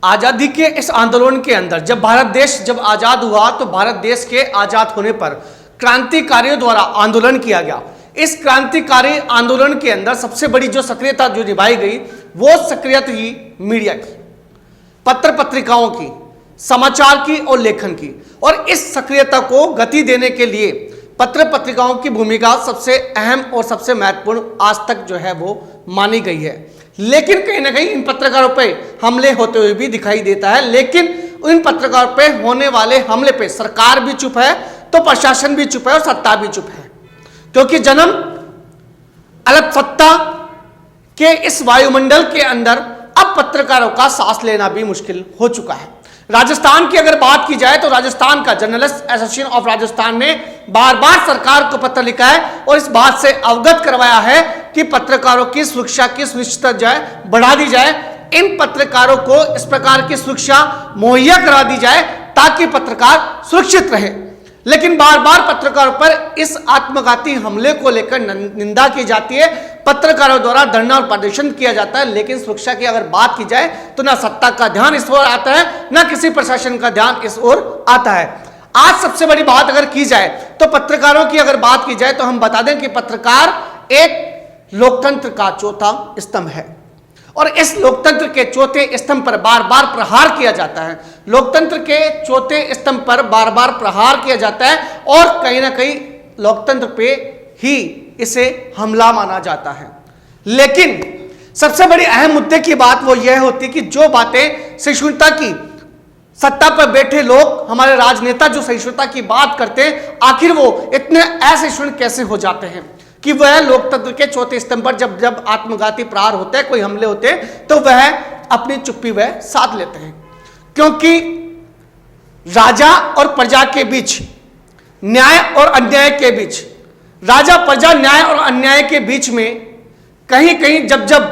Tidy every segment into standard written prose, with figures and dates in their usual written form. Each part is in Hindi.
आजादी के इस आंदोलन के अंदर जब भारत देश जब आजाद हुआ तो भारत देश के आजाद होने पर क्रांतिकारियों द्वारा आंदोलन किया गया। इस क्रांतिकारी आंदोलन के अंदर सबसे बड़ी जो सक्रियता जो निभाई गई वो सक्रियता ही मीडिया की, पत्र पत्रिकाओं की, समाचार की और लेखन की। और इस सक्रियता को गति देने के लिए पत्र पत्रिकाओं की भूमिका सबसे अहम और सबसे महत्वपूर्ण आज तक जो है वो मानी गई है। लेकिन कहीं ना कहीं इन पत्रकारों पे हमले होते हुए भी दिखाई देता है। लेकिन इन पत्रकारों पे होने वाले हमले पे सरकार भी चुप है, तो प्रशासन भी चुप है और सत्ता भी चुप है, क्योंकि जन्म अलग सत्ता के इस वायुमंडल के अंदर अब पत्रकारों का सांस लेना भी मुश्किल हो चुका है। राजस्थान की अगर बात की जाए तो राजस्थान का जर्नलिस्ट एसोसिएशन ऑफ राजस्थान ने बार बार सरकार को पत्र लिखा है और इस बात से अवगत करवाया है कि पत्रकारों की सुरक्षा की सुनिश्चितता जो है बढ़ा दी जाए। इन पत्रकारों को इस प्रकार की सुरक्षा मुहैया करा दी जाए ताकि पत्रकार सुरक्षित रहे। लेकिन बार बार पत्रकारों पर इस आत्मघाती हमले को लेकर निंदा की जाती है, पत्रकारों द्वारा धरना और प्रदर्शन किया जाता है। लेकिन सुरक्षा की अगर बात की जाए तो ना सत्ता का ध्यान इस ओर आता है, ना किसी प्रशासन का ध्यान इस ओर आता है। आज सबसे बड़ी बात अगर की जाए तो पत्रकारों की अगर बात की जाए तो हम बता दें कि पत्रकार एक लोकतंत्र का चौथा स्तंभ है और इस लोकतंत्र के चौथे स्तंभ पर बार बार प्रहार किया जाता है। लोकतंत्र के चौथे स्तंभ पर बार बार प्रहार किया जाता है और कहीं ना कहीं लोकतंत्र पे ही इसे हमला माना जाता है। लेकिन सबसे बड़ी अहम मुद्दे की बात वो यह होती है कि जो बातें सहिष्णुता की सत्ता पर बैठे लोग, हमारे राजनेता जो सहिष्णुता की बात करते हैं, आखिर वो इतने असहिष्णु कैसे हो जाते हैं कि वह लोकतंत्र के चौथे स्तंभ पर जब जब आत्मघाती प्रहार होते हैं, कोई हमले होते हैं, तो वह अपनी चुप्पी वह साध लेते हैं। क्योंकि राजा और प्रजा के बीच, न्याय और अन्याय के बीच, राजा प्रजा न्याय और अन्याय के बीच में कहीं कहीं जब जब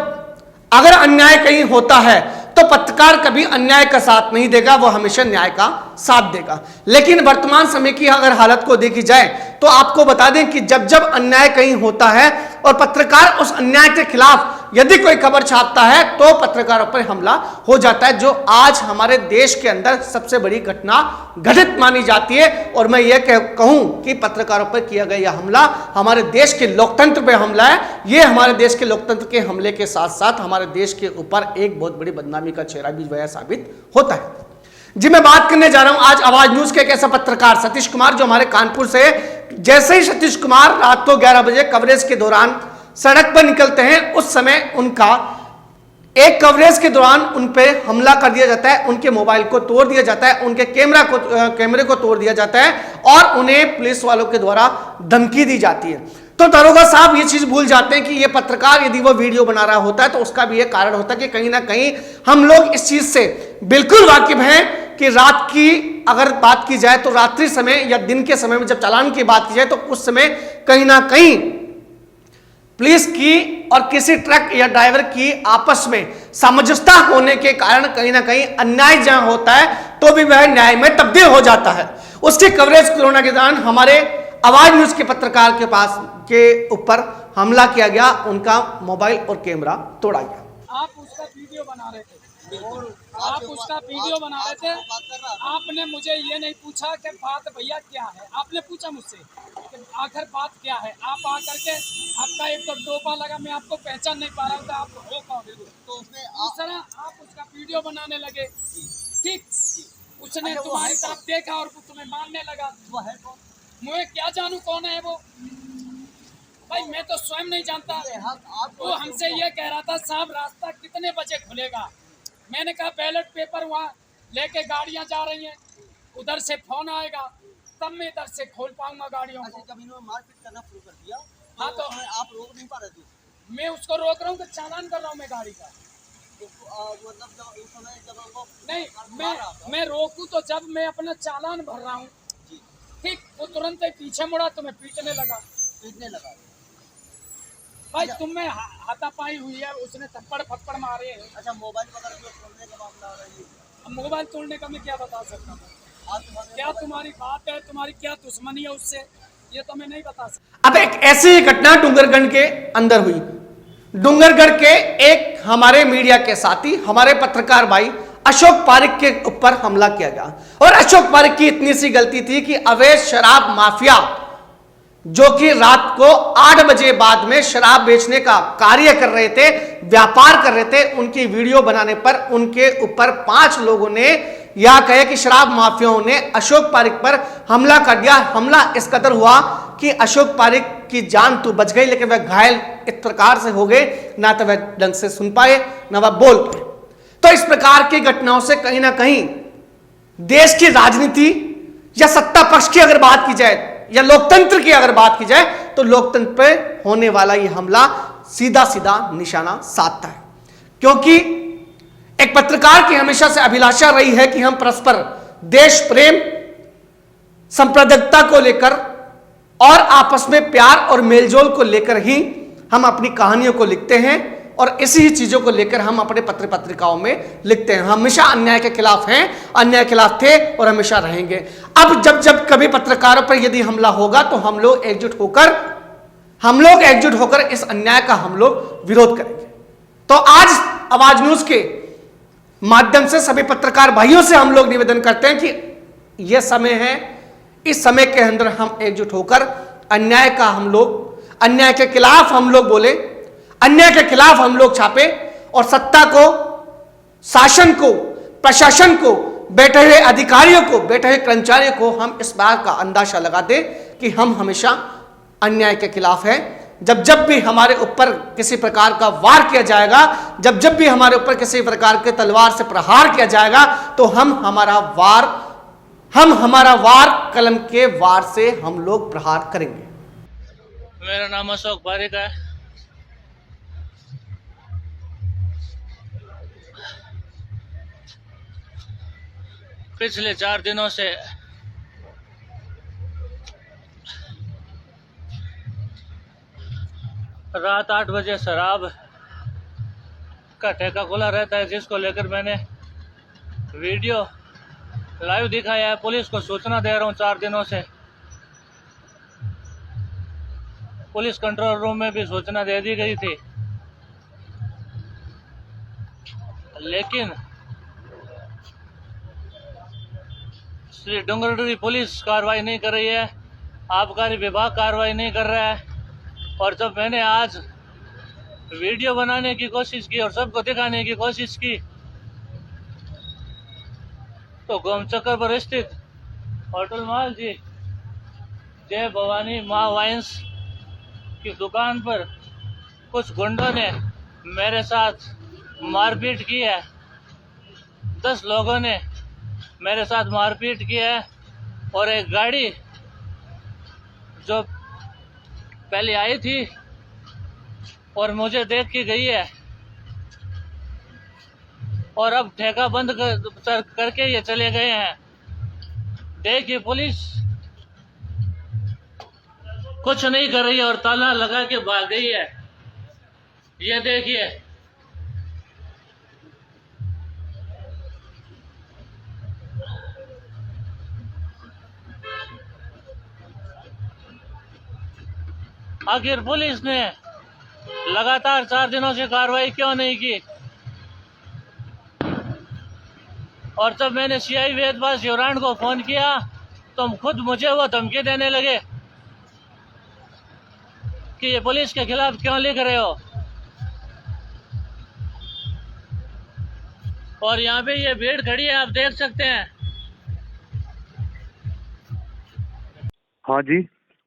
अगर अन्याय कहीं होता है तो पत्रकार कभी अन्याय का साथ नहीं देगा, वो हमेशा न्याय का साथ देगा। लेकिन वर्तमान समय की अगर हालत को देखी जाए तो आपको बता दें कि जब जब अन्याय कहीं होता है और पत्रकार उस अन्याय के खिलाफ यदि कोई खबर छापता है तो पत्रकारों पर हमला हो जाता है, जो आज हमारे देश के अंदर सबसे बड़ी घटना घटित मानी जाती है। और मैं ये कहूं कि पत्रकारों पर किया गया यह हमला हमारे देश के लोकतंत्र पर हमला है। ये हमारे देश के लोकतंत्र के हमले के साथ साथ हमारे देश के ऊपर एक बहुत बड़ी बदनामी का चेहरा भी वह साबित होता है। जी, मैं बात करने जा रहा हूं आज आवाज न्यूज के एक ऐसा पत्रकार सतीश कुमार जो हमारे कानपुर से। जैसे ही सतीश कुमार रात को 11 बजे कवरेज के दौरान सड़क पर निकलते हैं, उस समय उनका एक कवरेज के दौरान उन पे हमला कर दिया जाता है, उनके मोबाइल को तोड़ दिया जाता है, उनके कैमरे को तोड़ दिया जाता है और उन्हें पुलिस वालों के द्वारा धमकी दी जाती है। तो दरोगा साहब ये चीज भूल जाते हैं कि ये पत्रकार यदि वो वीडियो बना रहा होता है तो उसका भी एक कारण होता है कि कहीं ना कहीं हम लोग इस चीज से बिल्कुल वाकिफ हैं कि रात की अगर बात की जाए तो रात्रि समय या दिन के समय में जब चालान की बात की जाए तो उस समय कहीं ना कहीं पुलिस की और किसी ट्रक या ड्राइवर की आपस में सामंजस्यता होने के कारण कहीं ना कहीं अन्याय जहां होता है तो भी वह न्याय में तब्दील हो जाता है। उसकी कवरेज कोरोना के दौरान हमारे आवाज न्यूज के पत्रकार के पास के ऊपर हमला किया गया, उनका मोबाइल और कैमरा तोड़ा गया। आप उसका वीडियो बना रहे थे, आप उसका वीडियो बना रहे थे, आपने मुझे ये नहीं पूछा कि बात भैया क्या है। आपने पूछा मुझसे कि आखिर बात क्या है। आप आकर के आपका एक तो टोपा लगा, मैं आपको पहचान नहीं पा रहा था, आप हो कौन। तो उसने आप उसका वीडियो बनाने लगे, ठीक। उसने तुम्हारी तरफ देखा और तुम्हें मारने लगा। वो है कौन? मुझे क्या जानू कौन है वो भाई, मैं तो स्वयं नहीं जानता। वो हमसे ये कह रहा था साहब रास्ता कितने बजे खुलेगा। मैंने कहा बैलेट पेपर वहाँ लेके गाड़ियाँ जा रही हैं, उधर से फोन आएगा तब मैं इधर से खोल पाऊंगा गाड़ियों को। जब इन्होंने मारपीट करना शुरू कर दिया हाँ तो आप रोक नहीं पा रहे थे। मैं उसको रोक रहा हूँ कि चालान कर रहा हूँ मैं गाड़ी का। मतलब उस समय जब नहीं मैं रोकूँ तो जब मैं अपना चालान भर रहा हूँ, ठीक, वो तुरंत ही पीछे मुड़ा तो मैं पीटने लगा भाई। तुम में हाथापाई हुई है, उसने थप्पड़ फप्पड़ मारे हैं। अच्छा, मोबाइल वगैरह तोड़ने का मामला हो रहा है। अब मोबाइल तोड़ने का मैं क्या बता सकता हूँ, क्या तुम्हारी बात है, तुम्हारी क्या दुश्मनी है उससे, ये तो मैं नहीं बता सकता। अब एक ऐसी घटना डूंगरगढ़ के अंदर हुई। डूंगरगढ़ के एक हमारे मीडिया के साथी, हमारे पत्रकार भाई अशोक पारिक के ऊपर हमला किया गया। और अशोक पारिक की इतनी सी गलती थी कि अवैध शराब माफिया जो कि रात को 8 बजे बाद में शराब बेचने का कार्य कर रहे थे, व्यापार कर रहे थे, उनकी वीडियो बनाने पर उनके ऊपर 5 लोगों ने या कहे कि शराब माफियाओं ने अशोक पारिक पर हमला कर दिया। हमला इस कदर हुआ कि अशोक पारिक की जान तो बच गई, लेकिन वह घायल इस प्रकार से हो गए, ना तो वह ढंग से सुन पाए ना वह बोल पाए। तो इस प्रकार की घटनाओं से कहीं ना कहीं देश की राजनीति या सत्ता पक्ष की अगर बात की जाए या लोकतंत्र की अगर बात की जाए तो लोकतंत्र पर होने वाला यह हमला सीधा सीधा निशाना साधता है। क्योंकि एक पत्रकार की हमेशा से अभिलाषा रही है कि हम परस्पर देश प्रेम, सांप्रदायिकता को लेकर और आपस में प्यार और मेलजोल को लेकर ही हम अपनी कहानियों को लिखते हैं और इसी ही चीजों को लेकर हम अपने पत्र पत्रिकाओं में लिखते हैं। हमेशा अन्याय के खिलाफ हैं, अन्याय के खिलाफ थे और हमेशा रहेंगे। अब जब जब कभी पत्रकारों पर यदि हमला होगा तो हम लोग एकजुट होकर इस अन्याय का हम लोग विरोध करेंगे। तो आज आवाज न्यूज के माध्यम से सभी पत्रकार भाइयों से हम लोग निवेदन करते हैं कि यह समय है, इस समय के अंदर हम एकजुट होकर अन्याय के खिलाफ हम लोग बोले, अन्याय के खिलाफ हम लोग छापे और सत्ता को, शासन को, प्रशासन को, बैठे हुए अधिकारियों को, बैठे हुए कर्मचारियों को हम इस बात का अंदाजा लगा दें कि हम हमेशा अन्याय के खिलाफ हैं। जब जब भी हमारे ऊपर किसी प्रकार का वार किया जाएगा, जब जब भी हमारे ऊपर किसी प्रकार के तलवार से प्रहार किया जाएगा तो हम हमारा वार कलम के वार से हम लोग प्रहार करेंगे। मेरा नाम अशोक पारिक है। पिछले 4 दिनों से रात 8 बजे शराब का ठेका खुला रहता है, जिसको लेकर मैंने वीडियो लाइव दिखाया है। पुलिस को सूचना दे रहा हूँ 4 दिनों से। पुलिस कंट्रोल रूम में भी सूचना दे दी गई थी, लेकिन श्री डूंगरपुरी पुलिस कार्रवाई नहीं कर रही है, आबकारी विभाग कार्रवाई नहीं कर रहा है। और जब मैंने आज वीडियो बनाने की कोशिश की और सबको दिखाने की कोशिश की तो गोमचक्कर पर स्थित होटल माल जी जय भवानी माँ वाइन्स की दुकान पर कुछ गुंडों ने मेरे साथ मारपीट की है। 10 लोगों ने मेरे साथ मारपीट की है और एक गाड़ी जो पहले आई थी और मुझे देख के गई है और अब ठेका बंद करके ये चले गए हैं। देखिए, पुलिस कुछ नहीं कर रही है और ताला लगा के भाग गई है। ये देखिए, आखिर पुलिस ने लगातार 4 दिनों से कार्रवाई क्यों नहीं की? और जब मैंने सीआई वेदवास युवराण को फोन किया तो खुद मुझे वो धमकी देने लगे कि ये पुलिस के खिलाफ क्यों लिख रहे हो। और यहाँ पे ये भीड़ खड़ी है, आप देख सकते हैं। हाँ जी,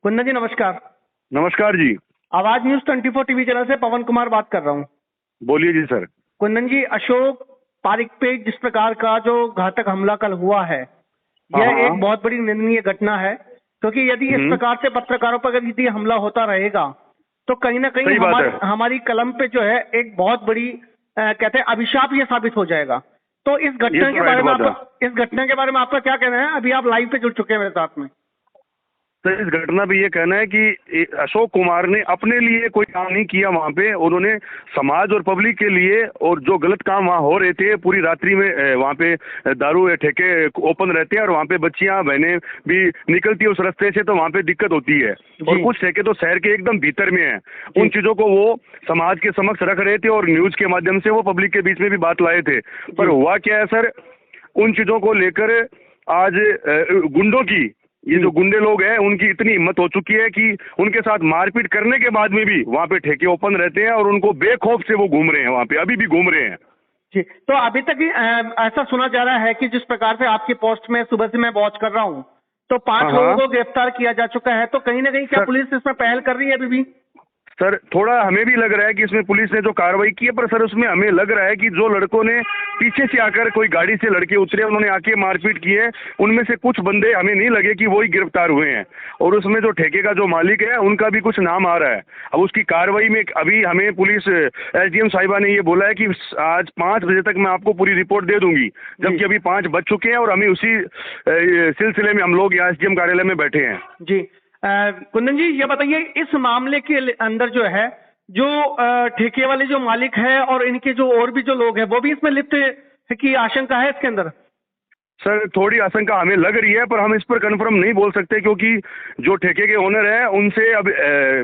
कुंदन जी नमस्कार। नमस्कार जी। आवाज न्यूज 24 टीवी चैनल से पवन कुमार बात कर रहा हूँ। बोलिए जी सर। कुंदन जी, अशोक पारिक पे जिस प्रकार का जो घातक हमला कल हुआ है, यह एक बहुत बड़ी निंदनीय घटना है। क्योंकि यदि इस प्रकार से पत्रकारों पर अगर यदि हमला होता रहेगा तो कहीं ना कहीं हमारी कलम पे जो है एक बहुत बड़ी कहते हैं अभिशाप ये साबित हो जाएगा। तो इस घटना के बारे में आपका क्या कहना है? अभी आप लाइव पे जुड़ चुके हैं मेरे साथ में। सर इस घटना पे ये कहना है कि अशोक कुमार ने अपने लिए कोई काम नहीं किया वहाँ पे, उन्होंने समाज और पब्लिक के लिए, और जो गलत काम वहाँ हो रहे थे पूरी रात्रि में वहाँ पे दारू ठेके ओपन रहते हैं और वहाँ पे बच्चियाँ बहनें भी निकलती है उस रास्ते से, तो वहाँ पे दिक्कत होती है। और कुछ ठेके तो शहर के एकदम भीतर में है, उन चीजों को वो समाज के समक्ष रख रहे थे और न्यूज के माध्यम से वो पब्लिक के बीच में भी बात लाए थे। पर हुआ क्या है सर, उन चीजों को लेकर आज गुंडों की, ये जो गुंडे लोग हैं उनकी इतनी हिम्मत हो चुकी है कि उनके साथ मारपीट करने के बाद में भी वहाँ पे ठेके ओपन रहते हैं और उनको बेखौफ से वो घूम रहे हैं, वहाँ पे अभी भी घूम रहे हैं। जी, तो अभी तक ऐसा सुना जा रहा है कि जिस प्रकार से आपकी पोस्ट में सुबह से मैं वॉच कर रहा हूँ, तो 5 लोगों को गिरफ्तार किया जा चुका है, तो कहीं ना कहीं क्या पुलिस इसमें पहल कर रही है अभी भी? सर थोड़ा हमें भी लग रहा है कि इसमें पुलिस ने जो कार्रवाई की है, पर सर उसमें हमें लग रहा है कि जो लड़कों ने पीछे से आकर, कोई गाड़ी से लड़के उतरे, उन्होंने आके मारपीट की है, उनमें से कुछ बंदे हमें नहीं लगे कि वो ही गिरफ्तार हुए हैं। और उसमें जो ठेके का जो मालिक है उनका भी कुछ नाम आ रहा है। अब उसकी कार्रवाई में अभी हमें पुलिस एसडीएम साहिबा ने ये बोला है कि आज 5 बजे तक मैं आपको पूरी रिपोर्ट दे दूंगी, जबकि अभी 5 बज चुके हैं और हमें उसी सिलसिले में हम लोग यहाँ एसडीएम कार्यालय में बैठे हैं। जी, कुंदन जी ये बताइए, इस मामले के अंदर जो है, जो ठेके वाले जो मालिक है और इनके जो और भी जो लोग हैं, वो भी इसमें लिप्त की आशंका है इसके अंदर? सर थोड़ी आशंका हमें लग रही है, पर हम इस पर कंफर्म नहीं बोल सकते, क्योंकि जो ठेके के ओनर हैं उनसे अब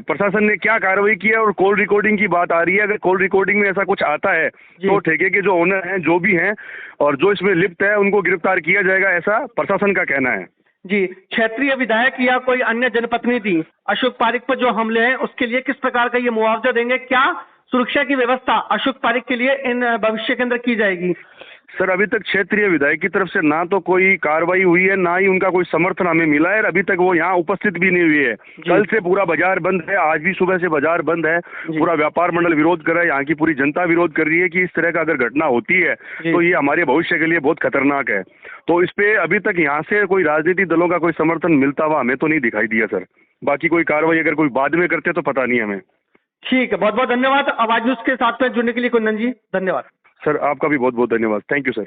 प्रशासन ने क्या कार्रवाई की है और कॉल रिकॉर्डिंग की बात आ रही है। अगर कॉल रिकॉर्डिंग में ऐसा कुछ आता है तो ठेके के जो ओनर हैं, जो भी हैं और जो इसमें लिप्त है, उनको गिरफ्तार किया जाएगा, ऐसा प्रशासन का कहना है। जी, क्षेत्रीय विधायक या कोई अन्य जनप्रतिनिधि अशोक पारिक पर जो हमले हैं उसके लिए किस प्रकार का ये मुआवजा देंगे? क्या सुरक्षा की व्यवस्था अशोक पारिक के लिए इन भविष्य के अंदर की जाएगी? सर अभी तक क्षेत्रीय विधायक की तरफ से ना तो कोई कार्रवाई हुई है, ना ही उनका कोई समर्थन हमें मिला है, और अभी तक वो यहाँ उपस्थित भी नहीं हुई है। कल से पूरा बाजार बंद है, आज भी सुबह से बाजार बंद है, पूरा व्यापार मंडल विरोध कर रहा है, यहाँ की पूरी जनता विरोध कर रही है कि इस तरह का अगर घटना होती है तो ये हमारे भविष्य के लिए बहुत खतरनाक है। तो इस पे अभी तक यहाँ से कोई राजनीतिक दलों का कोई समर्थन मिलता हुआ हमें तो नहीं दिखाई दिया सर। बाकी कोई कार्रवाई अगर कोई बाद में करते तो पता नहीं हमें। ठीक है, बहुत बहुत धन्यवाद आवाज न्यूज के साथ में जुड़ने के लिए कुंदन जी, धन्यवाद। सर आपका भी बहुत बहुत धन्यवाद, थैंक यू सर।